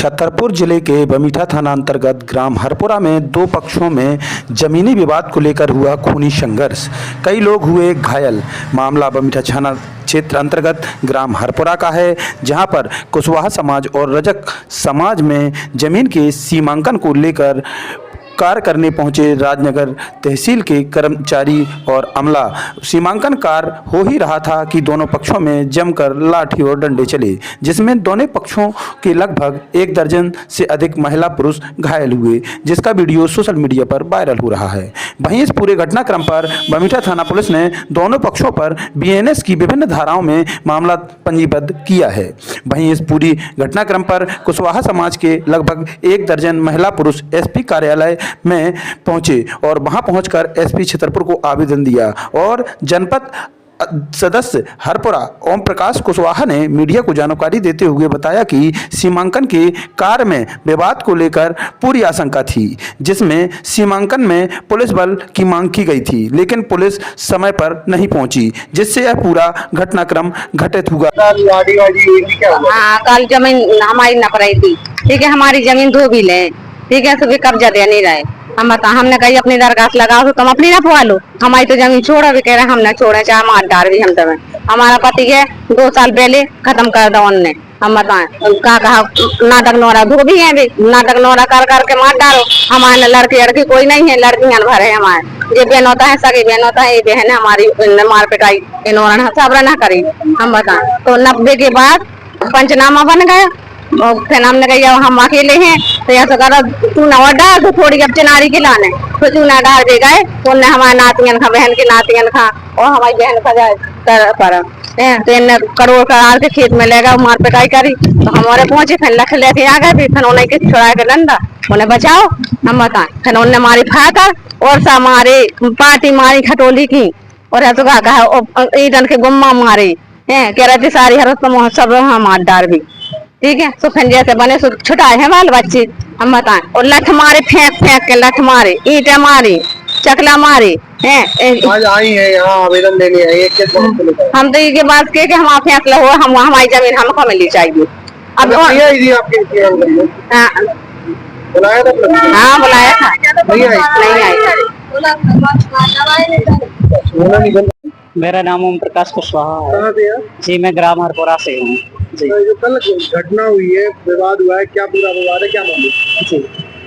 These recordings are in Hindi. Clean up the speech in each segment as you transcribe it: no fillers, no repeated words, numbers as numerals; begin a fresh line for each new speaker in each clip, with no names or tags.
छतरपुर जिले के बमीठा थाना अंतर्गत ग्राम हरपुरा में दो पक्षों में जमीनी विवाद को लेकर हुआ खूनी संघर्ष। कई लोग हुए घायल। मामला बमीठा थाना क्षेत्र अंतर्गत ग्राम हरपुरा का है, जहां पर कुशवाहा समाज और रजक समाज में जमीन के सीमांकन को लेकर कार्य करने पहुंचे राजनगर तहसील के कर्मचारी और अमला। सीमांकन कार्य हो ही रहा था कि दोनों पक्षों में जमकर लाठी और डंडे चले, जिसमें दोनों पक्षों के लगभग 1 दर्जन से अधिक महिला पुरुष घायल हुए, जिसका वीडियो सोशल मीडिया पर वायरल हो रहा है। वहीं इस पूरे घटनाक्रम पर बमीठा थाना पुलिस ने दोनों पक्षों पर BNS की विभिन्न धाराओं में मामला पंजीबद्ध किया है। वहीं इस पूरी घटनाक्रम पर कुशवाहा समाज के लगभग 1 दर्जन महिला पुरुष SP कार्यालय में पहुंचे और वहां पहुंचकर SP छतरपुर को आवेदन दिया और जनपद सदस्य हरपुरा ओम प्रकाश कुशवाहा ने मीडिया को जानकारी देते हुए बताया कि सीमांकन के कार्य में विवाद को लेकर पूरी आशंका थी, जिसमें सीमांकन में पुलिस बल की मांग की गई थी, लेकिन पुलिस समय पर नहीं पहुंची, जिससे यह पूरा घटनाक्रम घटित हुआ।
कल जमीन हमारी नप रही थी, ठीक है, हमारी जमीन 2 बिल है, ठीक है, सभी कब्जा दे नहीं रहे। हमने कही अपनी दरखास्त लगाओ तो तुम अपनी रखवा लो, हमारी तो जमीन छोड़ो भी कह रहे हम न छोड़े, चाहे मार डाल भी हम तुम्हें। हमारा पति है 2 साल पहले खत्म कर दो उनने, हम बताएं कहा नाटक नोरा धोबी है भी, नाटक नोरा कर करके मार डालो। हमारे लड़की कोई नहीं है, लड़कियां भरे हमारे, ये बहन होता है, सगी बहन होता है, ये बहन है हमारी, मार पिटाई इन्होंने सबरा ना करी। हम बताएं तो 90 के बाद पंचनामा बन गया और फिर हमने कहा हम अकेले हैं तो यहाँ से चूना और डाल तो थोड़ी अब चिनारी के लाने तो चूना डाल दे गए, उनने हमारे नातियन खा, बहन के नातियन खा और हमारी बहन खा जाए पर तो इन्हें करोड़ करार के खेत में ले गए, मार पिटाई करी तो हमारे पहुंचे, फिर लख लेके आ गए, फिर उन्हें के छुड़ा के डंडा उन्हें बचाओ। हम बताएं फिर उनने मारी फाकर और सा मारे पार्टी मारी खटोली की और तो कहा ईदन के गुम्मा मारे कह रहे थे सारी हरत सब हमार डार भी, ठीक है। तो फिर जैसे बने सो छुटाए हैं बाल बच्चे, हम बताएं और लठ मारे, फेंक फेंक के लठ मारे, ईंटें मारी, चकला मारे हैं।
आज आई है यहाँ आवेदन देने आई है,
हम तो ये बात के हम फैसला हुआ, हम हमारी जमीन हमको मिलनी चाहिए। अब
बुलाया था?
हाँ बुलाया था,
नहीं
आई।
मेरा नाम ओम प्रकाश कुशवाहा है जी, मैं ग्राम हरपुरा से हूँ जी।
जो कल घटना हुई है, विवाद हुआ है, क्या पूरा विवाद है, क्या मामला जी?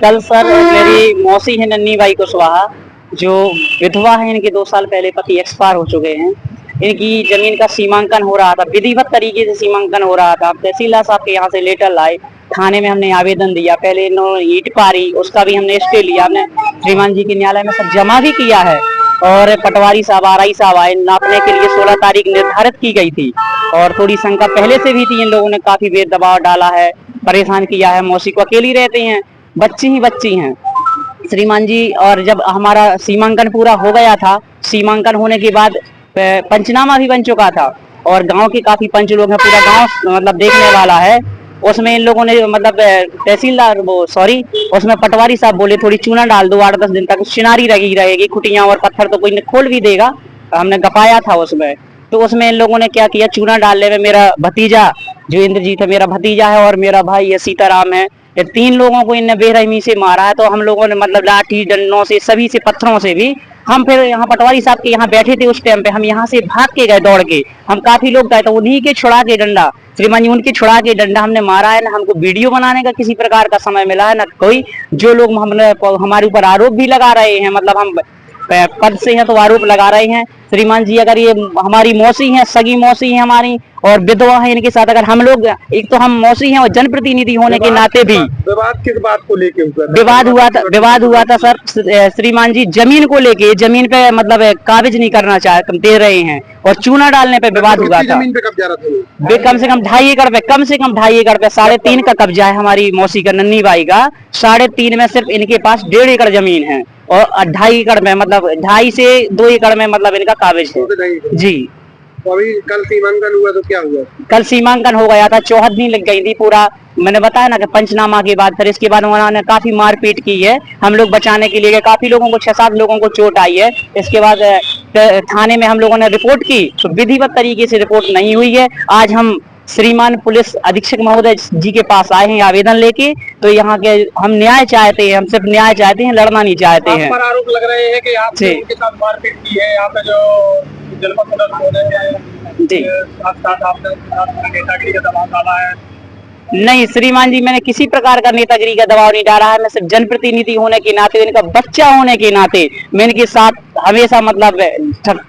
कल सर मेरी मौसी है नन्नी बाई कुशवाहा, जो विधवा है, इनके 2 साल पहले पति एक्सपायर हो चुके हैं। इनकी जमीन का सीमांकन हो रहा था, विधिवत तरीके से सीमांकन हो रहा था। तहसीलदार साहब के यहाँ से लेटर लाए, थाने में हमने आवेदन दिया, पहले इन्होंने ईंट पारी, उसका भी हमने स्टे लिया, हमने श्रीमान जी के न्यायालय में सब जमा भी किया है और पटवारी साहब RI साहब आए, नापने के लिए 16 तारीख निर्धारित की गई थी और थोड़ी शंका पहले से भी थी। इन लोगों ने काफी बेद दबाव डाला है, परेशान किया है। मौसी को अकेली रहते हैं, बच्ची ही बच्ची हैं श्रीमान जी। और जब हमारा सीमांकन पूरा हो गया था, सीमांकन होने के बाद पंचनामा भी बन चुका था और गांव के काफी पंच लोग हैं, पूरा गांव मतलब देखने वाला है। उसमें इन लोगों ने मतलब तहसीलदार उसमें पटवारी साहब बोले थोड़ी चूना डाल दो, 8-10 दिन तक चिनारी लगी रहेगी, खुटियां और पत्थर तो कोई खोल भी देगा। हमने गपाया था उसमें, तो उसमें इन लोगों ने क्या किया, चूना डालने में मेरा भतीजा जो इंद्रजीत है, मेरा भतीजा है, और मेरा भाई ये सीताराम है, ये 3 लोगों को इनने बेरहमी से मारा है। तो हम लोगों ने मतलब लाठी डंडों से, सभी से, पत्थरों से भी, हम फिर यहाँ पटवारी साहब के यहाँ बैठे थे उस टाइम पे, हम यहाँ से भाग के गए दौड़ के, हम काफी लोग गए तो उन्हीं के छुड़ा के डंडा, श्रीमान जी उनके छुड़ा के डंडा हमने मारा है। ना हमको वीडियो बनाने का किसी प्रकार का समय मिला है, ना कोई। जो लोग हमारे ऊपर आरोप भी लगा रहे हैं, मतलब हम पद से हैं तो आरोप लगा रहे हैं श्रीमान जी, अगर ये हमारी मौसी हैं, सगी मौसी हैं हमारी और विधवा है, इनके साथ अगर हम लोग, एक तो हम मौसी हैं और जनप्रतिनिधि होने के नाते भी।
विवाद किस बात को लेके हुआ?
विवाद हुआ था सर श्रीमान जी जमीन को लेके, जमीन पे मतलब काबिज नहीं करना चाहते दे रहे हैं और चूना डालने पे विवाद हुआ था।
जमीन पे कब्जा रखा है?
कम से कम 2.5 एकड़ पे, कम से कम 2.5 एकड़ पे 3.5 का कब्जा है हमारी मौसी का, नन्नी बाई का। 3.5 में सिर्फ इनके पास 1.5 एकड़ जमीन है और 2.5 एकड़ में मतलब 2.5 से 2 एकड़ में मतलब इनका काबिज है जी।
तो अभी कल सीमांकन हुआ तो क्या हुआ?
कल सीमांकन हो गया था, 14 दिन लग गई थी पूरा। मैंने बताया ना कि पंचनामा के बाद फिर इसके बाद उन्होंने काफी मारपीट की है, हम लोग बचाने के लिए, काफी लोगों को 6-7 लोगों को चोट आई है। इसके बाद थाने में हम लोगों ने रिपोर्ट की तो विधिवत तरीके से रिपोर्ट नहीं हुई है। आज हम श्रीमान पुलिस अधीक्षक महोदय जी के पास आए हैं आवेदन लेके। तो यहाँ के हम न्याय चाहते हैं, हम सिर्फ न्याय चाहते हैं, लड़ना नहीं चाहते हैं।
आप पर आरोप लग रहे हैं कि आपने
जी।
उनके साथ मारपीट की है, यहाँ पे जो जनपद सदस्य महोदय हैं
जी।
साथ साथ आपने उनके साथ नेतागिरी का दबाव डाला है।
नहीं श्रीमान जी, मैंने किसी प्रकार का नेतागिरी का दबाव नहीं डाला है। मैं सिर्फ जनप्रतिनिधि होने के नाते, इनका बच्चा होने के नाते मैं इनके साथ हमेशा मतलब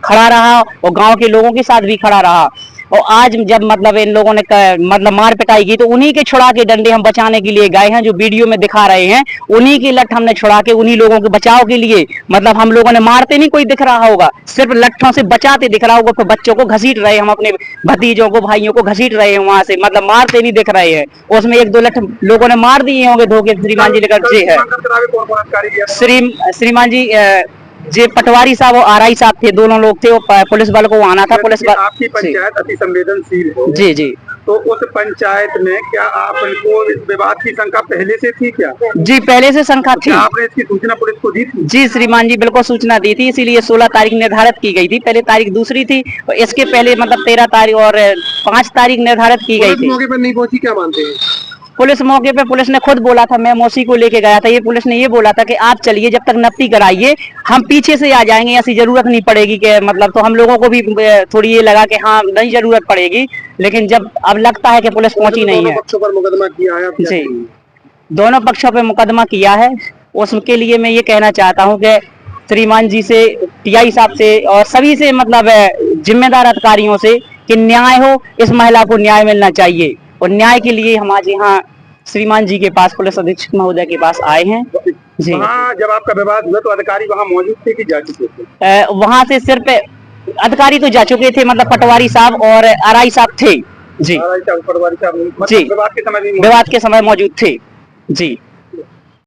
खड़ा रहा और गांव के लोगों के साथ भी खड़ा रहा। और आज जब मतलब इन लोगों ने मतलब मार पिटाई की तो उन्हीं के छुड़ा के डंडे हम बचाने के लिए गए हैं, जो वीडियो में दिखा रहे हैं उन्हीं की लठ हमने छुड़ा के उन्हीं लोगों के बचाव के लिए, मतलब हम लोगों ने मारते नहीं कोई दिख रहा होगा, सिर्फ लठों से बचाते दिख रहा होगा। फिर बच्चों को घसीट रहे, हम अपने भतीजों को भाइयों को घसीट रहे हैं वहां से, मतलब मारते नहीं दिख रहे हैं। उसमें एक दो लठ लोगों ने मार दिए होंगे धोखे। श्रीमान जी लेकर जी है श्रीमान जी जे पटवारी साहब और आरआई साहब थे, दोनों लोग थे। वो पुलिस बल को आना था। पुलिस बल
आपकी पंचायत अति संवेदनशील है।
जी जी
तो उस पंचायत में क्या आपको इस विवाद की शंका पहले से थी क्या?
जी, पहले से शंका थी।
क्या आपने इसकी सूचना पुलिस को दी थी?
जी श्रीमान जी, बिल्कुल सूचना दी थी, इसीलिए 16 तारीख निर्धारित की गई थी। पहले तारीख दूसरी थी और इसके पहले मतलब 13 तारीख और 5 तारीख निर्धारित की गई थी।
मौके पर नहीं पहुंची, क्या मानते हैं?
पुलिस मौके पे, पुलिस ने खुद बोला था, मैं मौसी को लेके गया था, ये पुलिस ने ये बोला था कि आप चलिए, जब तक नफ्ती कराइए हम पीछे से आ जाएंगे, ऐसी जरूरत नहीं पड़ेगी कि मतलब। तो हम लोगों को भी थोड़ी ये लगा कि हाँ नहीं जरूरत पड़ेगी, लेकिन जब अब लगता है कि पुलिस पहुंची नहीं है।
पक्षों पर मुकदमा किया है
जी, दोनों पक्षों पे मुकदमा किया है। उसके लिए मैं ये कहना चाहता हूँ कि श्रीमान जी से, टीआई साहब से और सभी से मतलब जिम्मेदार अधिकारियों से कि न्याय हो, इस महिला को न्याय मिलना चाहिए। और न्याय के लिए हम आज यहाँ श्रीमान जी के पास, पुलिस अधीक्षक महोदय के पास आए हैं। जी,
वहाँ जब आपका विवाद हुआ तो अधिकारी वहाँ मौजूद थे कि जा चुके थे?
वहाँ से सिर्फ अधिकारी तो जा चुके थे, मतलब पटवारी साहब और आरआई साहब थे। जी,
पटवारी साहब
जी,
विवाद के समय भी
विवाद के समय मौजूद थे। जी।